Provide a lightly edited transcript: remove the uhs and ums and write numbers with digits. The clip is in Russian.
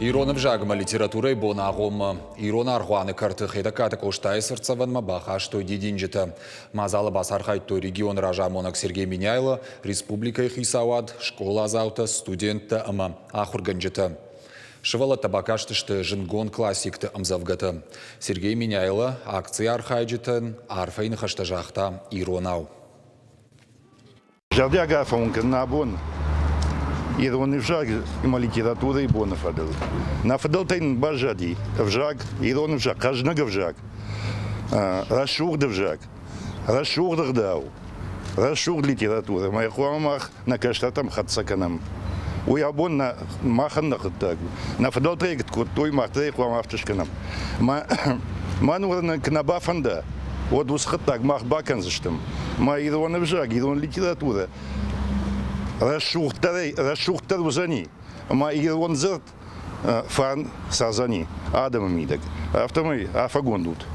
Иронов жагма литературой бонагом. Ирон аргуаны карты хедакаты коштай сырцаванма баха, что дидинжита. Мазалы басархайтто регион ражамонок Сергей Миняйло, республика Хисауад, школа азаута, студентта ама ахурганжита. Шывала табакаштышты жингон классикты амзавгата. Сергей Миняйло, акции архайджитын, арфайны хаштажахта Иронау. Жардяга фаунка набон. Ирон вжаг има литература и бона фадел. На фадел тайн бажади вжаг, ирон вжаг, кажнага вжаг. Рашур вжаг, рашур дау, рашур литература. Моя хуамах на каштатам хатсаканам. Уябон на махан на хаттаг. На фадел трейгт той махтрей хуамафтышканам. Манур кнаба фанда. Вот усхаттаг мах баканзыштым. Ма ирон вжаг, ирон литература. Расшухтар узани, ма ирон зерт фан сазани, адам мидак, автомой афагондут.